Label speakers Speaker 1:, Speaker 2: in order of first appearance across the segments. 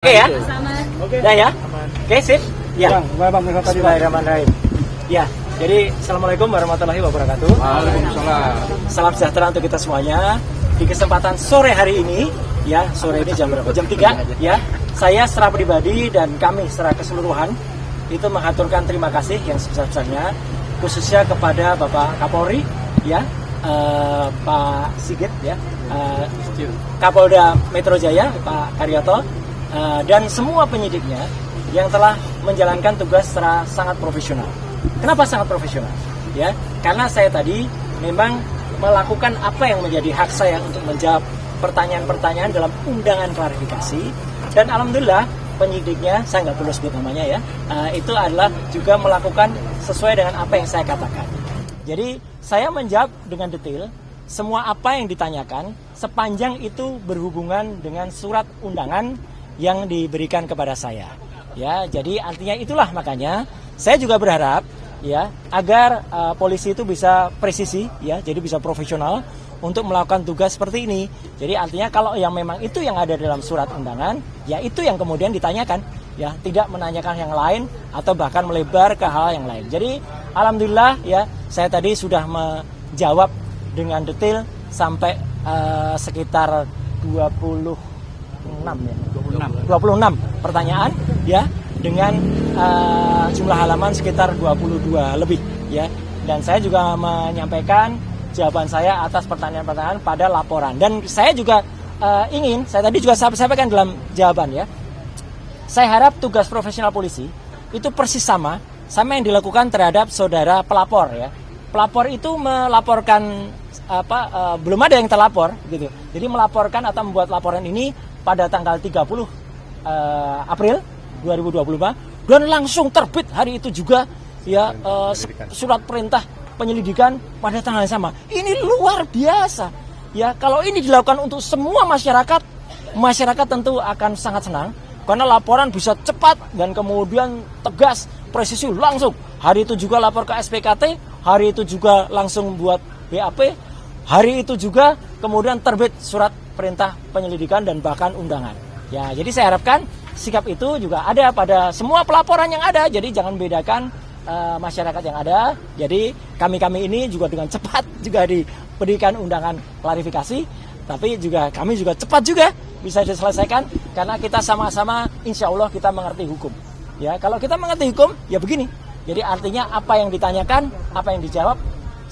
Speaker 1: Oke ya?
Speaker 2: Oke.
Speaker 1: Udah ya? Oke, sip? Ya.
Speaker 2: Bismillahirrahmanirrahim.
Speaker 1: Ya, jadi Assalamualaikum warahmatullahi wabarakatuh.
Speaker 2: Waalaikumsalam.
Speaker 1: Salam sejahtera untuk kita semuanya. Di kesempatan sore hari ini, ya, sore ini jam berapa? Jam 3, ya. Saya secara pribadi dan kami secara keseluruhan itu mengaturkan terima kasih yang sebesar-besarnya khususnya kepada Bapak Kapolri, ya, Pak Sigit, ya, Kapolda Metro Jaya, Pak Karyoto, dan semua penyidiknya yang telah menjalankan tugas secara sangat profesional. Kenapa sangat profesional? Ya, karena saya tadi memang melakukan apa yang menjadi hak saya untuk menjawab pertanyaan-pertanyaan dalam undangan klarifikasi, dan alhamdulillah penyidiknya, saya nggak perlu sebut namanya ya, itu adalah juga melakukan sesuai dengan apa yang saya katakan. Jadi saya menjawab dengan detail semua apa yang ditanyakan sepanjang itu berhubungan dengan surat undangan yang diberikan kepada saya. Ya, jadi artinya itulah makanya saya juga berharap ya agar polisi itu bisa presisi ya, jadi bisa profesional untuk melakukan tugas seperti ini. Jadi artinya kalau yang memang itu yang ada dalam surat undangan, ya itu yang kemudian ditanyakan, ya tidak menanyakan yang lain atau bahkan melebar ke hal yang lain. Jadi alhamdulillah ya saya tadi sudah menjawab dengan detail sampai sekitar 26 pertanyaan ya, dengan jumlah halaman sekitar 22 lebih ya, dan saya juga menyampaikan jawaban saya atas pertanyaan-pertanyaan pada laporan. Dan saya juga saya tadi juga sampaikan dalam jawaban ya, saya harap tugas profesional polisi itu persis sama yang dilakukan terhadap saudara pelapor ya. Pelapor itu melaporkan belum ada yang terlapor gitu. Jadi melaporkan atau membuat laporan ini pada tanggal 30 April 2025 dan langsung terbit hari itu juga ya surat perintah penyelidikan pada tanggal yang sama. Ini luar biasa. Ya, kalau ini dilakukan untuk semua masyarakat tentu akan sangat senang karena laporan bisa cepat dan kemudian tegas, presisi langsung. Hari itu juga lapor ke SPKT, hari itu juga langsung buat BAP, hari itu juga kemudian terbit surat perintah penyelidikan dan bahkan undangan. Ya, jadi saya harapkan sikap itu juga ada pada semua pelaporan yang ada. Jadi jangan bedakan masyarakat yang ada. Jadi kami ini juga dengan cepat juga diberikan undangan klarifikasi, tapi juga kami juga cepat juga bisa diselesaikan karena kita sama-sama insya Allah kita mengerti hukum. Ya, kalau kita mengerti hukum ya begini. Jadi artinya apa yang ditanyakan, apa yang dijawab,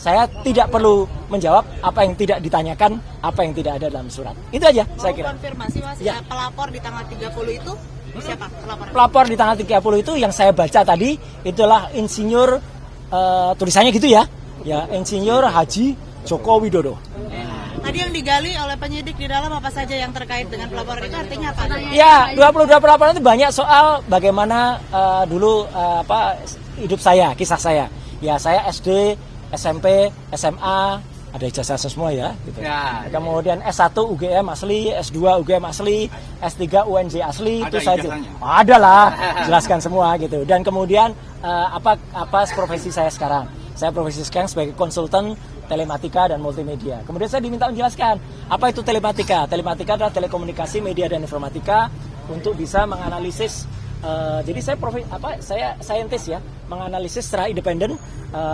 Speaker 1: saya tidak perlu menjawab apa yang tidak ditanyakan, apa yang tidak ada dalam surat. Itu aja saya kira.
Speaker 3: Konfirmasi Mas, ya. Pelapor di tanggal 30 itu siapa?
Speaker 1: Pelapor di tanggal 30 itu yang saya baca tadi itulah insinyur tulisannya gitu ya. Ya, Insinyur Haji Joko Widodo.
Speaker 3: Tadi yang digali oleh penyidik di dalam apa saja yang terkait dengan pelaporan itu artinya apa?
Speaker 1: Ya, 22 pelaporan itu banyak soal bagaimana dulu hidup saya, kisah saya. Ya, saya SD, SMP, SMA, ada ijazah semua ya, gitu. Ya, kemudian S1 UGM asli, S2 UGM asli, S3 UNJ asli, itu saja. Ada lah, jelaskan semua gitu. Dan kemudian apa profesi saya sekarang? Saya profesi sekarang sebagai konsultan telematika dan multimedia. Kemudian saya diminta menjelaskan apa itu telematika. Telematika adalah telekomunikasi, media dan informatika untuk bisa menganalisis. Jadi saya saintis ya, menganalisis secara independen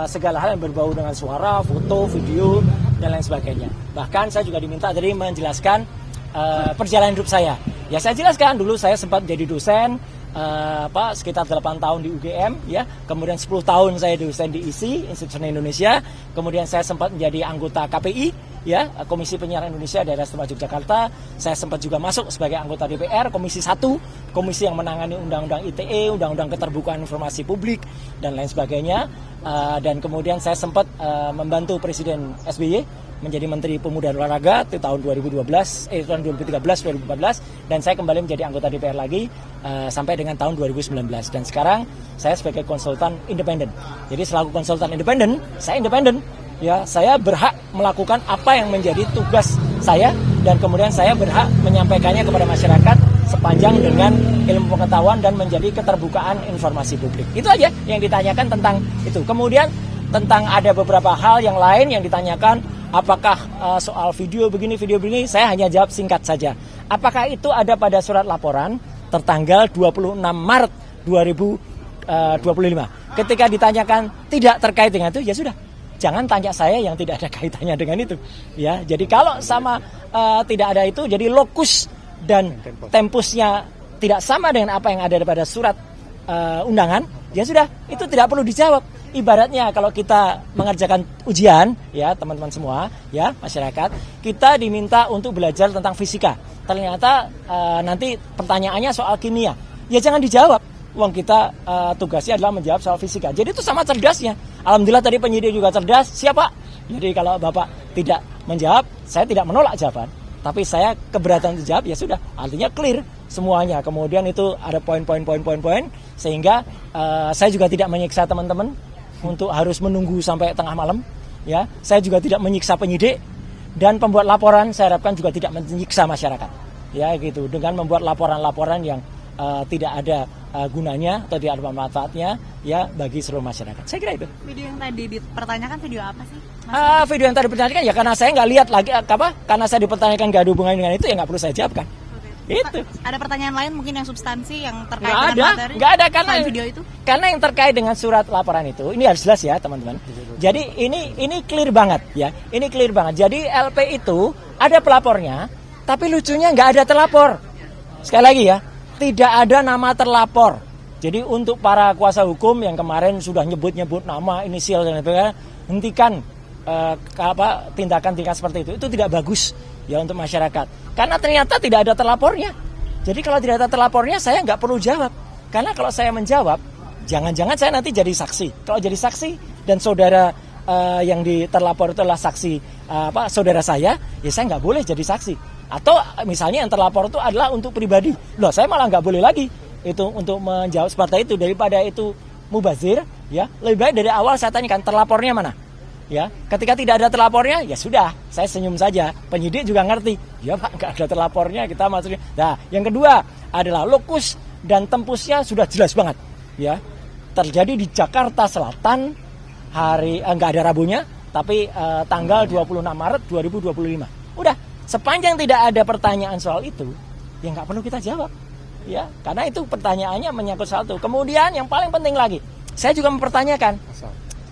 Speaker 1: segala hal yang berbau dengan suara, foto, video dan lain sebagainya. Bahkan saya juga diminta jadi menjelaskan perjalanan hidup saya. Ya saya jelaskan dulu saya sempat jadi dosen sekitar 8 tahun di UGM ya. Kemudian 10 tahun saya dosen di ISI, Institut Seni Indonesia. Kemudian saya sempat menjadi anggota KPI ya, Komisi Penyiaran Indonesia Daerah Istimewa Yogyakarta. Saya sempat juga masuk sebagai anggota DPR Komisi 1, komisi yang menangani undang-undang ITE, undang-undang keterbukaan informasi publik dan lain sebagainya. Dan kemudian saya sempat membantu Presiden SBY menjadi Menteri Pemuda dan Olahraga di tahun 2013-2014 dan saya kembali menjadi anggota DPR lagi sampai dengan tahun 2019 dan sekarang saya sebagai konsultan independen. Jadi selaku konsultan independen, saya independen. Ya, saya berhak melakukan apa yang menjadi tugas saya dan kemudian saya berhak menyampaikannya kepada masyarakat sepanjang dengan ilmu pengetahuan dan menjadi keterbukaan informasi publik. Itu aja yang ditanyakan tentang itu. Kemudian tentang ada beberapa hal yang lain yang ditanyakan, apakah soal video begini, saya hanya jawab singkat saja. Apakah itu ada pada surat laporan? tertanggal 26 Maret 2025. Ketika ditanyakan tidak terkait dengan itu, ya sudah, jangan tanya saya yang tidak ada kaitannya dengan itu. Ya, jadi kalau sama tidak ada itu, jadi lokus dan tempusnya tidak sama dengan apa yang ada pada surat undangan, ya sudah, itu tidak perlu dijawab. Ibaratnya kalau kita mengerjakan ujian, ya teman-teman semua, ya masyarakat, kita diminta untuk belajar tentang fisika. Ternyata nanti pertanyaannya soal kimia, ya jangan dijawab. Wong kita tugasnya adalah menjawab soal fisika. Jadi itu sama cerdasnya. Alhamdulillah tadi penyidik juga cerdas. Siapa? Jadi kalau Bapak tidak menjawab, saya tidak menolak jawaban. Tapi saya keberatan untuk jawab, ya sudah. Artinya clear semuanya. Kemudian itu ada poin-poin sehingga saya juga tidak menyiksa teman-teman untuk harus menunggu sampai tengah malam. Ya, saya juga tidak menyiksa penyidik dan pembuat laporan. Saya harapkan juga tidak menyiksa masyarakat. Ya, gitu. Dengan membuat laporan-laporan yang tidak ada gunanya atau tidak ada manfaatnya ya bagi seluruh masyarakat. Saya kira itu.
Speaker 3: Video yang tadi dipertanyakan video apa sih?
Speaker 1: Video yang tadi dipertanyakan ya karena saya nggak lihat lagi karena saya dipertanyakan nggak ada hubungannya dengan itu ya nggak perlu saya jawabkan.
Speaker 3: Oke.
Speaker 1: Itu.
Speaker 3: Ada pertanyaan lain mungkin yang substansi yang terkait
Speaker 1: Nggak
Speaker 3: dengan
Speaker 1: ada,
Speaker 3: materi?
Speaker 1: nggak ada karena
Speaker 3: video itu.
Speaker 1: Karena yang terkait dengan surat laporan itu ini harus jelas ya teman-teman. Jadi ini clear banget ya. Ini clear banget. Jadi LP itu ada pelapornya, tapi lucunya nggak ada terlapor. Sekali lagi ya. Tidak ada nama terlapor. Jadi untuk para kuasa hukum yang kemarin sudah nyebut-nyebut nama, inisial dan sebagainya, hentikan tindakan-tindakan seperti itu. Itu tidak bagus ya untuk masyarakat. Karena ternyata tidak ada terlapornya. Jadi kalau tidak ada terlapornya, saya nggak perlu jawab. Karena kalau saya menjawab, jangan-jangan saya nanti jadi saksi. Kalau jadi saksi dan saudara yang terlapor itu adalah saksi saudara saya, ya saya nggak boleh jadi saksi. Atau misalnya yang terlapor itu adalah untuk pribadi. Loh, saya malah nggak boleh lagi itu untuk menjawab seperti itu. Daripada itu mubazir, ya lebih baik dari awal saya tanyakan terlapornya mana. Ya, ketika tidak ada terlapornya, ya sudah, saya senyum saja. Penyidik juga ngerti. Ya Pak, nggak ada terlapornya, kita maksudnya. Nah, yang kedua adalah lokus dan tempusnya sudah jelas banget. Ya, terjadi di Jakarta Selatan hari nggak ada Rabunya, tapi tanggal 26 Maret 2025. Udah. Sepanjang tidak ada pertanyaan soal itu, ya nggak perlu kita jawab, ya, karena itu pertanyaannya menyangkut soal itu. Kemudian yang paling penting lagi, saya juga mempertanyakan,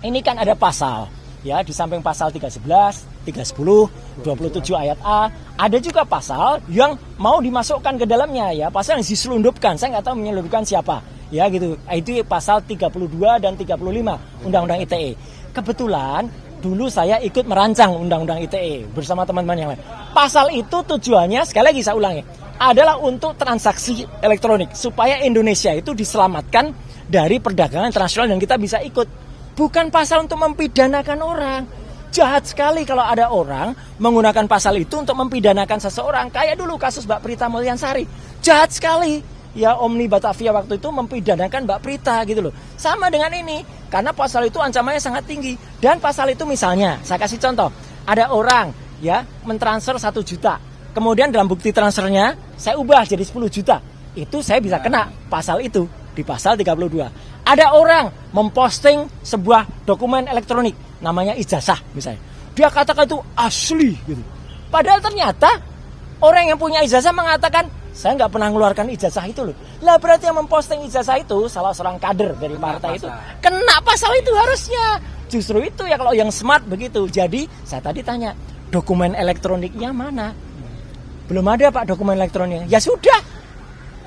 Speaker 1: ini kan ada pasal, ya, di samping pasal 311, 310, 27 ayat A, ada juga pasal yang mau dimasukkan ke dalamnya, ya, pasal yang diselundupkan, saya nggak tahu menyelundupkan siapa, ya gitu. Itu pasal 32 dan 35 Undang-Undang ITE. Kebetulan dulu saya ikut merancang Undang-Undang ITE bersama teman-teman yang lain. Pasal itu tujuannya, sekali lagi saya ulangi, adalah untuk transaksi elektronik. Supaya Indonesia itu diselamatkan dari perdagangan internasional dan kita bisa ikut. Bukan pasal untuk mempidanakan orang. Jahat sekali kalau ada orang menggunakan pasal itu untuk mempidanakan seseorang. Kayak dulu kasus Mbak Prita Mulyansari. Jahat sekali. Ya, Omni Batavia waktu itu mempidanakan Mbak Prita gitu loh. Sama dengan ini, karena pasal itu ancamannya sangat tinggi. Dan pasal itu misalnya, saya kasih contoh, ada orang ya mentransfer 1 juta. Kemudian dalam bukti transfernya saya ubah jadi 10 juta. Itu saya bisa kena pasal itu di pasal 32. Ada orang memposting sebuah dokumen elektronik namanya ijazah misalnya. Dia katakan itu asli gitu. Padahal ternyata orang yang punya ijazah mengatakan saya nggak pernah mengeluarkan ijazah itu loh. Lah berarti yang memposting ijazah itu salah seorang kader dari partai itu. Kena pasal itu harusnya. Justru itu ya kalau yang smart begitu. Jadi saya tadi tanya, dokumen elektroniknya mana? Belum ada Pak dokumen elektroniknya. Ya sudah.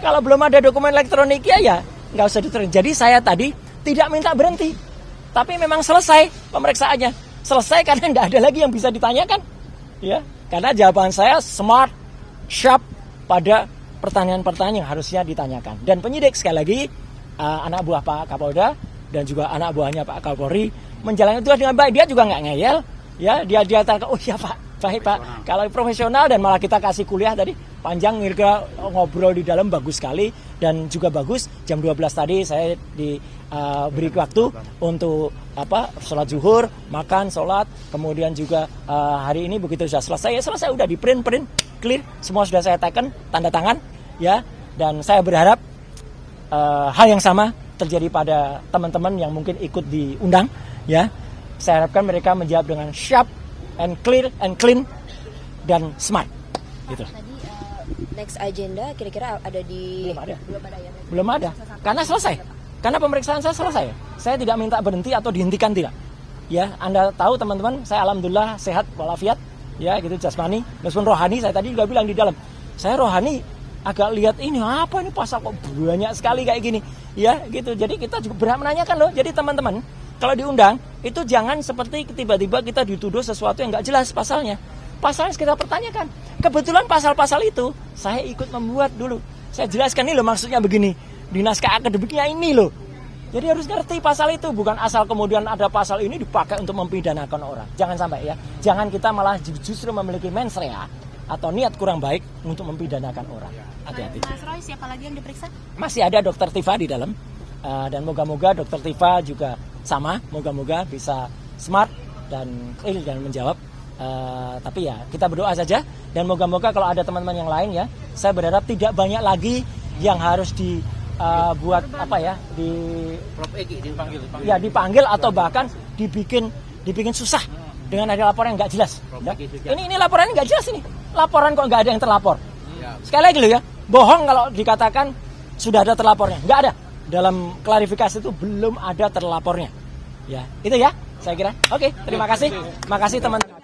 Speaker 1: Kalau belum ada dokumen elektroniknya ya nggak usah diterima. Jadi saya tadi tidak minta berhenti. Tapi memang selesai pemeriksaannya. Selesai karena nggak ada lagi yang bisa ditanyakan. Ya, karena jawaban saya smart, sharp pada pertanyaan-pertanyaan yang harusnya ditanyakan. Dan penyidik sekali lagi anak buah Pak Kapolda dan juga anak buahnya Pak Kapolri menjalani tugas dengan baik. Dia juga nggak ngeyel, ya dia katakan oh iya Pak, baik Pak. Kalau profesional dan malah kita kasih kuliah tadi panjang kira ngobrol di dalam bagus sekali dan juga bagus. Jam 12 tadi saya diberi waktu untuk sholat zuhur, makan, sholat, kemudian juga hari ini begitu sudah selesai, ya selesai udah di print clear, semua sudah saya teken, tanda tangan, ya. Dan saya berharap hal yang sama terjadi pada teman-teman yang mungkin ikut diundang, ya. Saya harapkan mereka menjawab dengan sharp and clear and clean dan smart, gitu.
Speaker 4: Tadi next agenda kira-kira ada di
Speaker 1: Belum ada.
Speaker 4: ya.
Speaker 1: Belum ada. Karena selesai. Karena pemeriksaan saya selesai. Saya tidak minta berhenti atau dihentikan, tidak. Ya, Anda tahu teman-teman, saya alhamdulillah sehat walafiat, ya gitu jasmani, meskipun rohani saya tadi juga bilang di dalam. Saya rohani agak lihat ini apa ini pasal kok banyak sekali kayak gini. Ya, gitu. Jadi kita juga berhak menanyakan loh. Jadi teman-teman, kalau diundang itu jangan seperti tiba-tiba kita dituduh sesuatu yang nggak jelas pasalnya. Pasalnya kita pertanyakan. Kebetulan pasal-pasal itu saya ikut membuat dulu. Saya jelaskan ini loh maksudnya begini. Di naskah akademiknya ini loh. Jadi harus ngerti pasal itu, bukan asal kemudian ada pasal ini dipakai untuk mempidanakan orang. Jangan sampai ya. Jangan kita malah justru memiliki mens rea atau niat kurang baik untuk mempidanakan orang. Hati-hati.
Speaker 3: Mas Roy, siapa lagi yang diperiksa?
Speaker 1: Masih ada Dokter Tifa di dalam. Dan moga-moga Dokter Tifa juga sama. Moga-moga bisa smart dan clear dan menjawab. Tapi ya kita berdoa saja. Dan moga-moga kalau ada teman-teman yang lain ya, saya berharap tidak banyak lagi yang harus buat apa ya
Speaker 2: Prof Egi dipanggil.
Speaker 1: ya dipanggil atau bahkan dibikin susah dengan ada laporan yang nggak jelas. Ya. Ini laporannya nggak jelas ini. Laporan kok nggak ada yang terlapor. Sekali lagi loh ya, bohong kalau dikatakan sudah ada terlapornya. Nggak ada. Dalam klarifikasi itu belum ada terlapornya. Ya, itu ya saya kira. Oke, terima kasih. Makasih teman-teman.